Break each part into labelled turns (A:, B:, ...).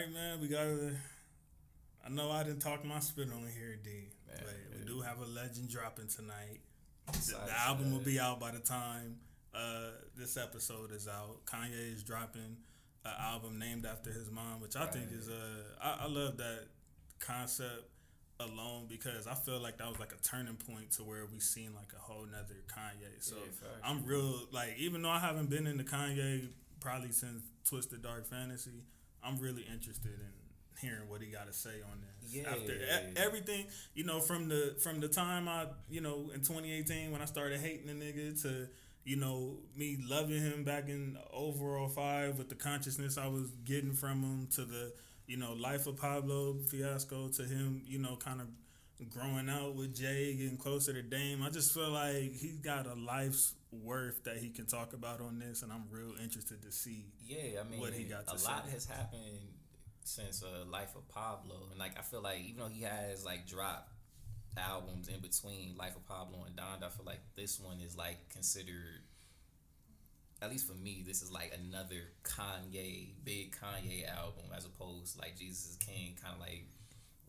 A: right, man. We gotta. I know I didn't talk my spit on here, D, but we do have a legend dropping tonight. The album will be out by the time this episode is out. Kanye is dropping an album named after his mom, which I think is I love that concept alone because I feel like that was like a turning point to where we seen like a whole nother Kanye. So I'm real like even though I haven't been into Kanye probably since Twisted Dark Fantasy, I'm really interested in hearing what he got to say on this. After everything, from the time I, in 2018 when I started hating the nigga to, me loving him back in overall 05 with the consciousness I was getting from him to the, Life of Pablo fiasco to him, kind of growing out with Jay, getting closer to Dame. I just feel like he's got a life's worth that he can talk about on this, and I'm real interested to see what he got to say.
B: A lot has happened since Life of Pablo, and like I feel like even though he has like dropped albums in between Life of Pablo and Donda, I feel like this one is like considered, at least for me, this is like another big Kanye album as opposed to like Jesus is King kind of like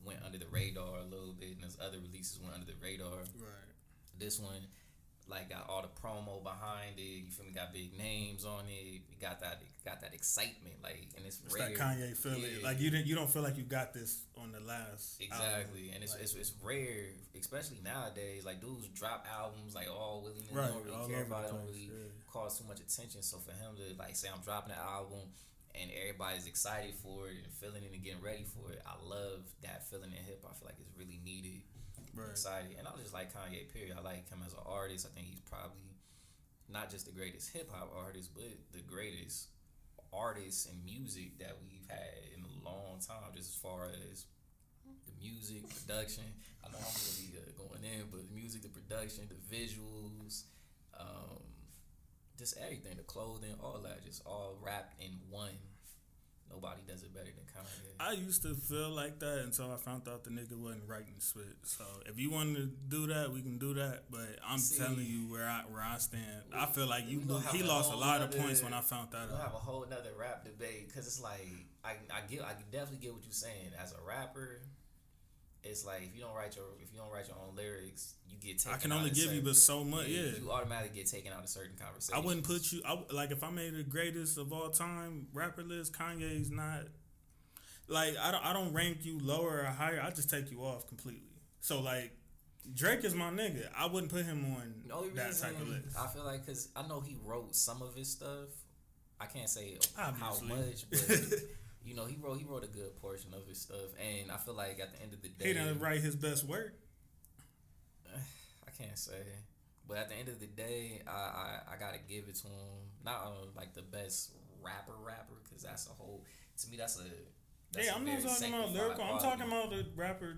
B: went under the radar a little bit, and his other releases went under the radar.
A: Right.
B: This one like got all the promo behind it. You feel me? Got big names on it. Got that excitement. Like, and it's rare.
A: That Kanye feeling. Like you don't feel like you got this on the last.
B: Exactly,
A: album.
B: And it's rare, especially nowadays. Like dudes drop albums like all willy nilly. Don't really care about it. Don't really cause too much attention. So for him to like say I'm dropping an album and everybody's excited for it and feeling it and getting ready for it, I love that feeling in hip hop. I feel like it's really needed. Right. Excited, and I just like Kanye. Period. I like him as an artist. I think he's probably not just the greatest hip hop artist, but the greatest artist in music that we've had in a long time. Just as far as the music production, I know I'm really going in, but the music, the production, the visuals, just everything, the clothing, all that, just all wrapped in one. Nobody does it better than Kanye.
A: I used to feel like that until I found out the nigga wasn't writing spit. So if you want to do that, we can do that. But I'm telling you where I stand. I feel like he lost a lot of points when I found that out.
B: We'll have a whole nother rap debate because it's like I definitely get what you're saying. As a rapper, it's like if you don't write your own lyrics, you get taken out.
A: I can only give you but so much. Yeah,
B: you automatically get taken out of certain conversations.
A: I wouldn't put you. Like if I made the greatest of all time rapper list, Kanye's not. Like I don't rank you lower or higher. I just take you off completely. So like Drake is my nigga. I wouldn't put him on that type of list.
B: I feel like because I know he wrote some of his stuff. I can't say how much, but. He wrote a good portion of his stuff, and I feel like at the end of the day,
A: he didn't write his best work.
B: I can't say, but at the end of the day, I gotta give it to him. Not like the best rapper, because that's a whole. To me, that's
A: I'm not talking about lyrical. I'm talking about the rapper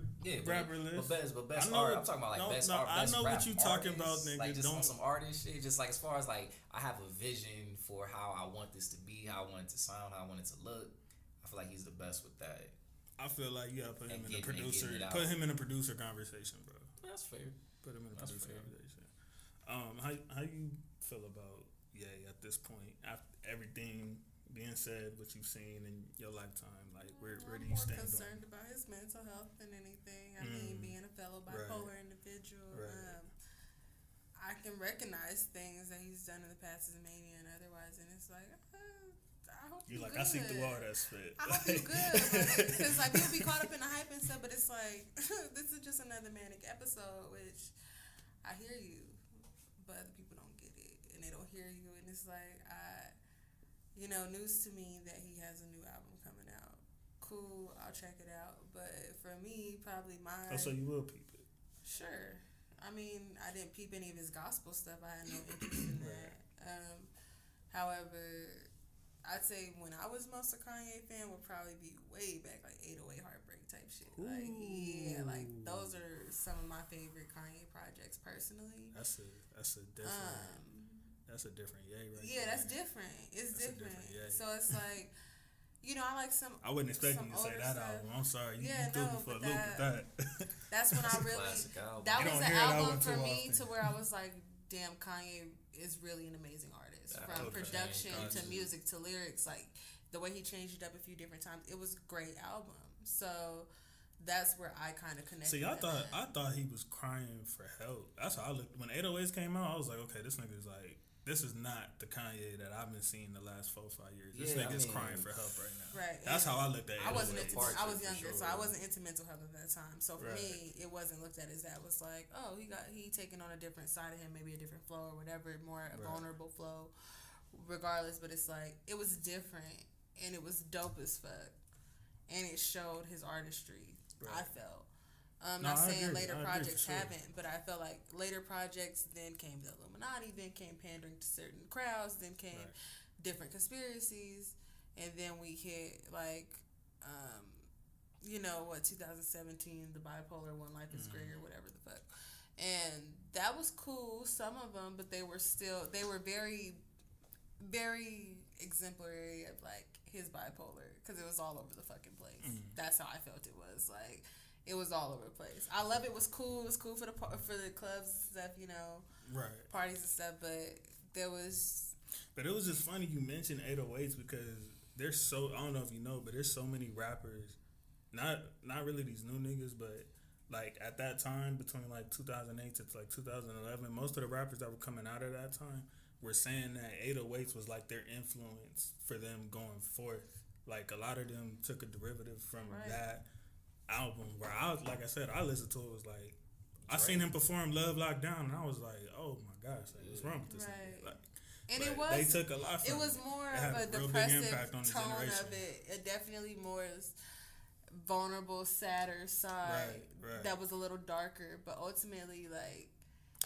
A: list.
B: But best art. I'm talking about like best art.
A: I know what you talking about, nigga.
B: Like just on some artist shit. Just like as far as like I have a vision for how I want this to be, how I want it to sound, how I want it to look. I feel like he's the best with that.
A: I feel like you gotta put him in a producer. Put him in a producer conversation, bro.
B: That's fair.
A: Put him in a producer conversation. How you feel about at this point after everything being said, what you've seen in your lifetime? Like where do you stand?
C: I'm more concerned about his mental health than anything. I mean, being a fellow bipolar individual, I can recognize things that he's done in the past as a mania and otherwise, and it's like. I hope you
A: like,
C: good.
A: I see through all that shit.
C: I hope you good. Because like people be caught up in the hype and stuff, but it's like, this is just another manic episode, which I hear you, but other people don't get it. And they don't hear you. And it's like, news to me that he has a new album coming out. Cool, I'll check it out. But for me, probably mine.
A: Oh, so you will peep it?
C: Sure. I mean, I didn't peep any of his gospel stuff. I had no interest in that. However, I'd say when I was most a Kanye fan would probably be way back, like 808 Heartbreak type shit.
A: Ooh.
C: Like those are some of my favorite Kanye projects personally.
A: That's a different yay right
C: Yeah,
A: there.
C: That's different. It's different. So it's like, I like some.
A: I wasn't expecting you to say that
C: stuff.
A: album. I'm sorry. You threw me for a loop with that.
C: That's when I really. That was an album for me to where I was like, damn, Kanye is really an amazing artist. From production to music to lyrics, like the way he changed it up a few different times. It was a great album. So that's where I kind of connected.
A: See, I thought he was crying for help. That's how I looked when 808s came out. I was like, okay, this nigga is like, this is not the Kanye that I've been seeing the last 4-5 years. This nigga is crying for help right now.
C: Right.
A: That's how I looked at it.
C: I was younger, so I wasn't into mental health at that time. So for me, it wasn't looked at as that. It was like, oh, he taking on a different side of him, maybe a different flow or whatever, more a vulnerable flow, regardless. But it's like, it was different and it was dope as fuck, and it showed his artistry. Right. I felt. Not saying later projects haven't, but I felt like later projects, then came the Illuminati, then came pandering to certain crowds, then came different conspiracies, and then we hit like, 2017, the bipolar one, Life is Great or whatever the fuck, and that was cool, some of them, but they were very, very exemplary of like his bipolar, because it was all over the fucking place. That's how I felt it was like. It was all over the place. I love it. It was cool. It was cool for the clubs and stuff, parties and stuff. But there was.
A: But it was just funny you mentioned 808s because there's so, I don't know if you know, but there's so many rappers, not really these new niggas, but like at that time between like 2008 to like 2011, most of the rappers that were coming out at that time were saying that 808s was like their influence for them going forth. Like a lot of them took a derivative from that album where I listened to it, was like I seen him perform Love Lockdown and I was like, oh my gosh, like, what's wrong with this nigga? Like,
C: and they took a lot from it. It was more of a depressive tone of it. It definitely more vulnerable, sadder side that was a little darker, but ultimately like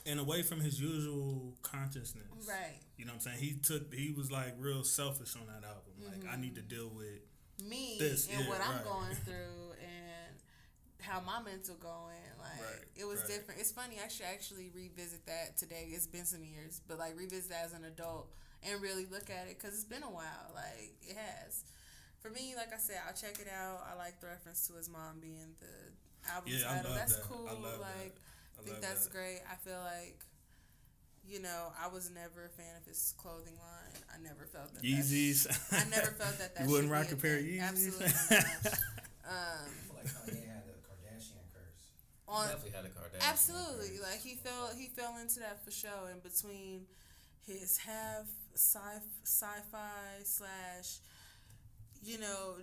A: and away from his usual consciousness.
C: Right.
A: You know what I'm saying? He was like real selfish on that album. Like I need to deal with
C: me and what I'm going through and how my mental going. Like it was different. It's funny. I should actually revisit that today. It's been some years, but like revisit that as an adult and really look at it because it's been a while. Like it has. For me, like I said, I'll check it out. I like the reference to his mom being the album title. That's cool. I think that's great. I feel like, I was never a fan of his clothing line. I never felt that.
A: Yeezys.
C: I never felt that.
A: You wouldn't rock a pair of Yeezys.
C: Absolutely not.
D: I feel like Kanye had the Kardashian curse.
B: Definitely had a Kardashian.
C: Absolutely, curse. Like he fell into that for sure. In between his half sci-fi /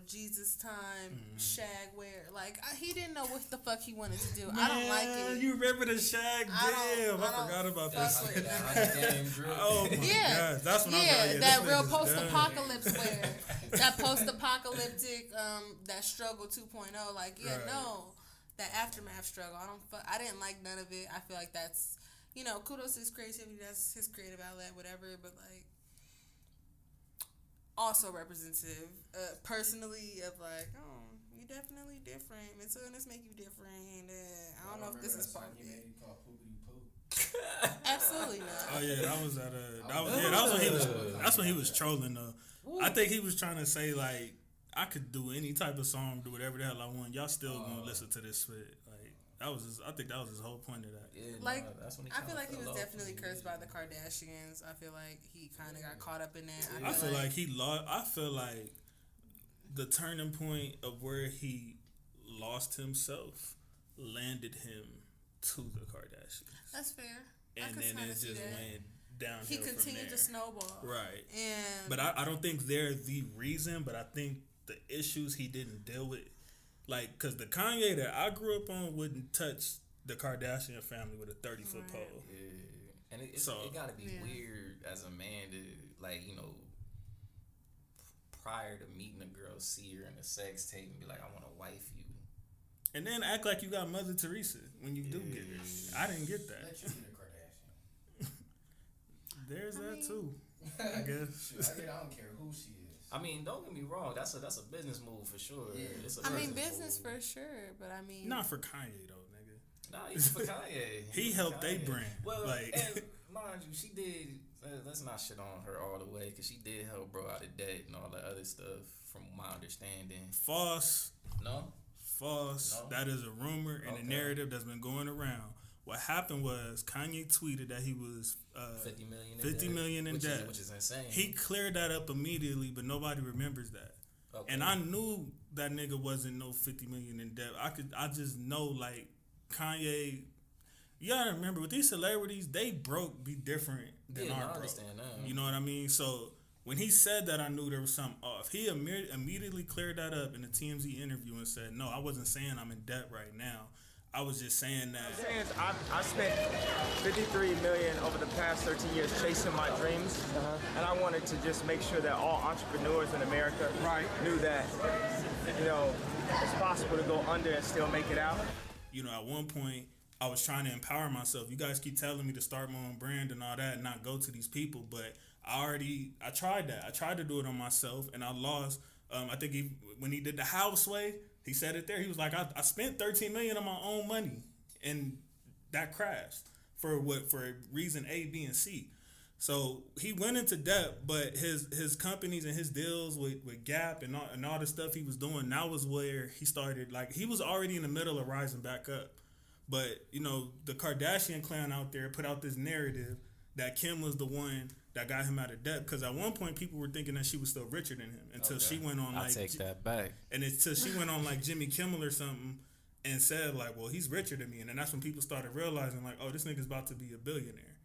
C: Jesus time shag wear. Like he didn't know what the fuck he wanted to do. Man, I don't like it.
A: You remember the shag? Damn, I forgot about that. Oh my god, that's what I'm like.
C: That real post-apocalypse wear. That post-apocalyptic, that struggle 2.0. Like that aftermath struggle. I didn't like none of it. I feel like that's kudos to his creativity. That's his creative outlet, whatever. But like. Also representative, personally, of like, oh, you definitely different. Mental illness make you different. I don't know if this is part of it. Absolutely not.
A: Oh yeah, that was at that's when he was trolling though. Ooh. I think he was trying to say like, I could do any type of song, do whatever the hell I want. Y'all still gonna listen to this shit. Like I think that was his whole point of that.
C: Yeah, that's when I feel like he was definitely cursed by the Kardashians. I feel like he kind of got caught up in that.
A: I feel like he lost. I feel like the turning point of where he lost himself landed him to the Kardashians.
C: That's fair.
A: And then it just went downhill.
C: He continued to snowball.
A: Right.
C: And
A: but I don't think they're the reason. But I think the issues he didn't deal with. Like, because the Kanye that I grew up on wouldn't touch the Kardashian family with a 30-foot pole.
B: Yeah. And it got to be weird as a man to, like, prior to meeting a girl, see her in a sex tape and be like, I want to wife you.
A: And then act like you got Mother Teresa when you do get it. I didn't get that.
D: Let you be the Kardashian.
A: There's that too, I guess.
D: I don't care who she is.
B: I mean, don't get me wrong. That's a business move for sure.
C: Yeah. Business move. For sure, but I mean,
A: not for Kanye though, nigga.
B: Nah, even for Kanye.
A: He helped they brand.
B: Well, and mind you, she did. Let's not shit on her all the way because she did help bro out of debt and all that other stuff, from my understanding.
A: False.
B: No.
A: That is a rumor and a narrative that's been going around. What happened was Kanye tweeted that he was
B: 50 million
A: in debt,
B: which is insane.
A: He cleared that up immediately, but nobody remembers that. Okay. And I knew that nigga wasn't no 50 million in debt. I just know like Kanye. You gotta remember with these celebrities, they broke be different than our broke. I understand that. You know what I mean? So when he said that, I knew there was something off. He immediately cleared that up in a TMZ interview and said, "No, I wasn't saying I'm in debt right now. I was just saying that."
E: I spent $53 million over the past 13 years chasing my dreams, and I wanted to just make sure that all entrepreneurs in America knew that, you know, it's possible to go under and still make it out.
A: You know, at one point, I was trying to empower myself. You guys keep telling me to start my own brand and all that and not go to these people, but I tried that. I tried to do it on myself, and I lost. I think when he did the Houseway, he said it there. He was like, I spent $13 million on my own money, and that crashed for reason A, B, and C. So he went into debt, but his companies and his deals with Gap and all the stuff he was doing, that was where he started. Like, he was already in the middle of rising back up. But, you know, the Kardashian clan out there put out this narrative that Kim was the one that got him out of debt, because at one point people were thinking that she was still richer than him until she went on like,
B: I take that back.
A: And until she went on like Jimmy Kimmel or something and said like, well, he's richer than me, and then that's when people started realizing like, oh, this nigga's about to be a billionaire.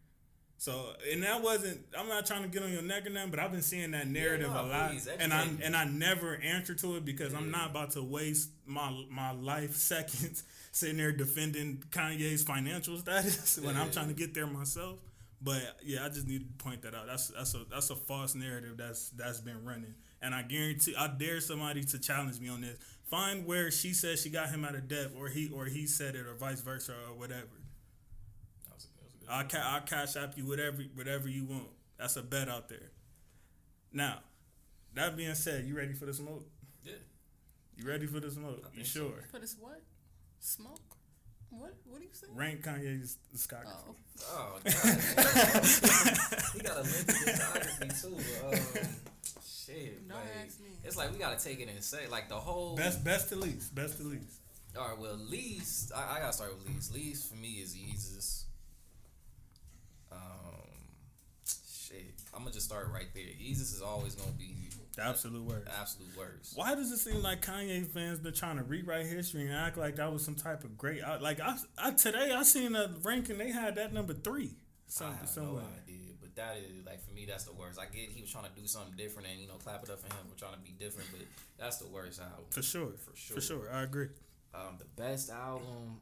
A: So, and that wasn't, I'm not trying to get on your neck or nothing, but I've been seeing that narrative a lot, and I never answer to it because I'm not about to waste my life seconds sitting there defending Kanye's financial status when I'm trying to get there myself. But yeah, I just need to point that out. That's a false narrative that's been running, and I dare somebody to challenge me on this. Find where she says she got him out of debt, or he said it, or vice versa, or whatever. I'll cash app you whatever you want. That's a bet out there. Now, that being said, you ready for the smoke?
B: Yeah.
A: You ready for the smoke? You sure?
C: For this what? Smoke? What do you say?
A: Rank Kanye's discography.
B: Oh God. He got a lengthy discography too. Shit.
C: Don't ask me.
B: It's like we gotta take it and say like the whole
A: best to least.
B: All right. Well, least I gotta start with least. Least for me is Yeezus. Shit. I'm gonna just start right there. Yeezus is always gonna be
A: the absolute worst.
B: Absolute worst.
A: Why does it seem like Kanye fans been trying to rewrite history and act like that was some type of great? Today I seen a ranking, they had that number 3.
B: I have no idea, but that is like for me that's the worst. I get he was trying to do something different and clap it up for him for trying to be different, but that's the worst album.
A: For sure, I agree.
B: The best album.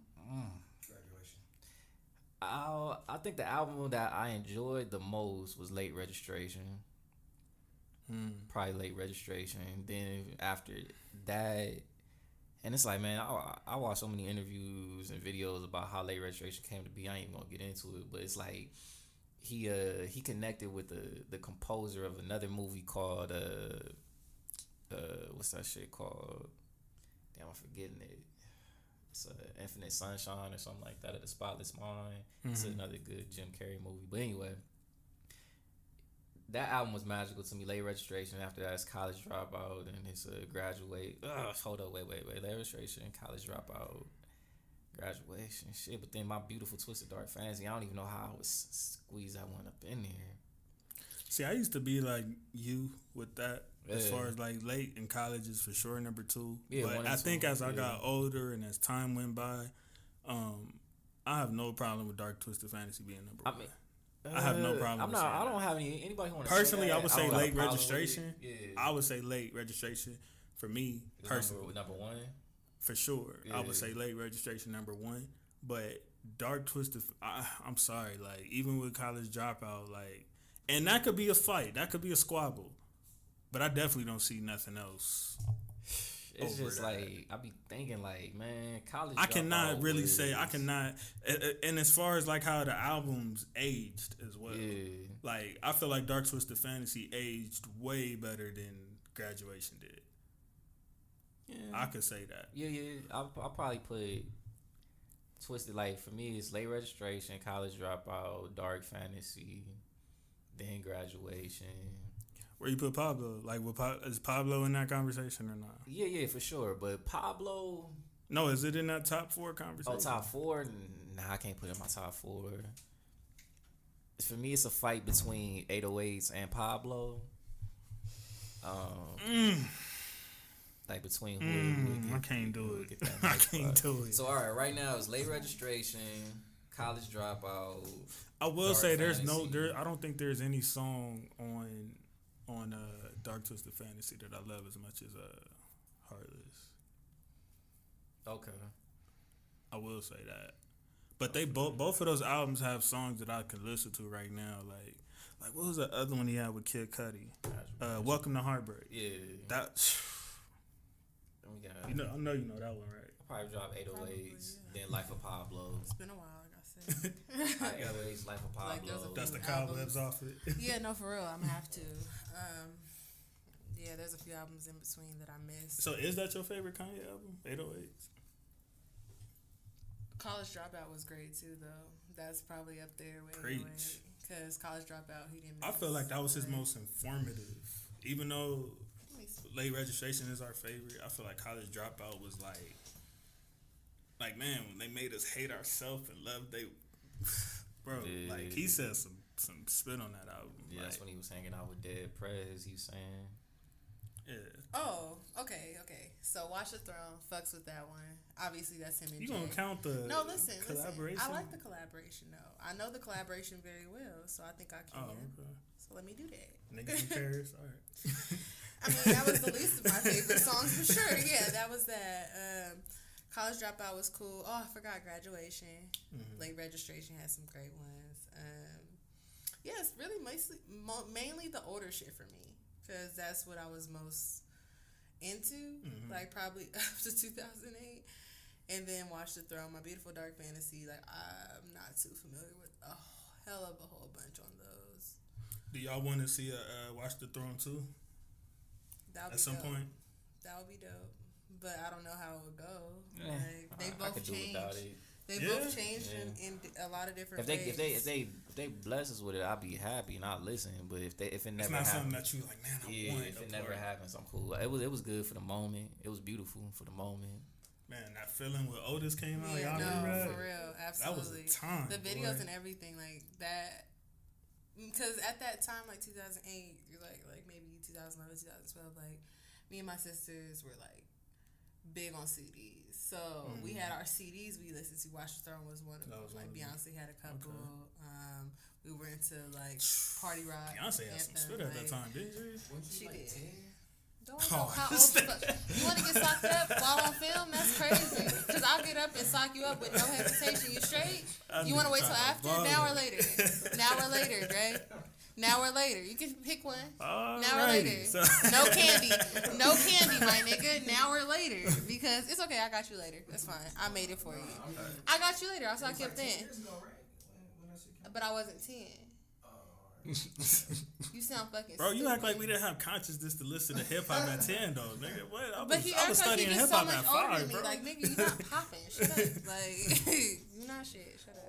B: I think the album that I enjoyed the most was Late Registration. Probably Late Registration. Then after that, and it's like, man, I watched so many interviews and videos about how Late Registration came to be. I ain't even gonna get into it, but it's like he connected with the composer of another movie called what's that shit called? Damn, I'm forgetting it. It's Infinite Sunshine or something like that, or The Spotless Mind. It's another good Jim Carrey movie. But anyway, that album was magical to me. Late Registration. After that, it's College Dropout, and it's Graduate. Hold up, wait. Late Registration, College Dropout, Graduation. Shit, but then My Beautiful Twisted Dark Fantasy. I don't even know how I would squeeze that one up in there.
A: See, I used to be like you with that. As far as like late in college is for sure number 2. Yeah, but I think as I got older and as time went by, I have no problem with Dark Twisted Fantasy being number 1. I have no problem.
B: I don't have anybody who want to.
A: Personally, I would say Late Registration. Yeah. I would say Late Registration for me personally.
B: Number 1
A: for sure. Yeah. I would say Late Registration number 1, but Dark Twisted. I'm sorry, like even with College Dropout, like, and that could be a fight, that could be a squabble. But I definitely don't see nothing else.
B: It's just that. Like I be thinking, like, man, College.
A: I cannot really say I cannot. And as far as like how the albums aged as well, like I feel like Dark Twisted Fantasy aged way better than Graduation did. Yeah, I could say that.
B: Yeah. I'll probably put Twisted. Like for me, it's Late Registration, College Dropout, Dark Fantasy, then Graduation.
A: Where you put Pablo? Like, is Pablo in that conversation or not?
B: Yeah, for sure. But Pablo...
A: No, is it in that top 4 conversation?
B: Oh, top 4? Nah, I can't put it in my top 4. For me, it's a fight between 808s and Pablo. Like between who
A: I can't do it. I can't do it.
B: So all right now it's Late Registration, College Dropout.
A: I will
B: Dark
A: say
B: Fantasy.
A: I don't think there's any song on Dark Twisted Fantasy that I love as much as Heartless.
B: Okay.
A: I will say that. But they both of those albums have songs that I can listen to right now. Like what was the other one he had with Kid Cudi? Welcome to Heartbreak.
B: Yeah.
A: That. I know you know that one, right?
B: I'll probably drop 808s, then Life of Pablo.
C: It's been a while, like I said.
B: 808s, Life of Pablo.
A: That's the cobwebs off it.
C: Yeah, no, for real, I'm gonna have to. Yeah, there's a few albums in between that I missed.
A: So is that your favorite Kanye album? 808s.
C: College Dropout was great too, though. That's probably up there with
A: Preach.
C: Because College Dropout, he didn't.
A: I feel like that was his most informative, even though Late Registration is our favorite. I feel like College Dropout was like man, when they made us hate ourselves and love bro.
B: Yeah.
A: Like he said some spit on that album.
B: Yeah, that's when he was hanging out with Dead Prez. He was saying.
A: Yeah.
C: Oh, okay. So Watch the Throne fucks with that one. Obviously, that's him and
A: You
C: Jay.
A: gonna count the collaboration?
C: I like the collaboration though. I know the collaboration very well, so I think I can.
A: Oh, okay.
C: So let me do that.
A: Niggas in Paris. All right.
C: I mean, that was the least of my favorite songs for sure. Yeah, that was that. College Dropout was cool. Oh, I forgot Graduation. Mm-hmm. Late Registration had some great ones. Yeah, it's really mainly the older shit for me because that's what I was most into. Mm-hmm. Like probably up to 2008, and then Watch the Throne, My Beautiful Dark Fantasy. Like I'm not too familiar with a hell of a whole bunch on those.
A: Do y'all want to see a Watch the Throne too? At some point. That
C: would be dope. But I don't know how it would go.
B: Yeah.
C: Like, they both changed. They
A: yeah.
C: both changed in a lot of different ways.
B: If they bless us with it, I'll be happy and I'll listen. But if it never
A: it's not
B: happens,
A: something that you like, man, I want.
B: If it never happens, I'm cool. It was good for the moment. It was beautiful for the moment.
A: Man, that feeling when Otis came out,
C: yeah,
A: y'all remember that?
C: For real, absolutely.
A: That was a time.
C: The videos and everything like that. Because at that time, like 2008, like maybe 2011, 2012, like me and my sisters were like big on CDs. So we had our CDs we listened to. Watch the Throne was one of them. Like Beyonce had a couple. Okay. We were into like party rock.
A: Beyonce had some spit at that time, didn't
C: she? She did.
D: 10?
C: Don't know how old the fuck. You want to get socked up while on film? That's crazy. Because I'll get up and sock you up with no hesitation. You straight? You want to wait till after? Now or later? Now or later, Dre? Now or later. You can pick one. Now or later. So. No candy. No candy, my nigga. Now or later. Because it's okay. I got you later. That's fine. I made it for you. I got you later. I'll sock you up then. But I wasn't 10. You sound fucking
A: bro, you
C: stupid.
A: act like we didn't have consciousness to listen to hip hop at 10 though, nigga. What?
C: I was
A: studying
C: like
A: hip hop at 5, bro.
C: Like, nigga, you not popping. Shut up. Like, you not shit. Shut up.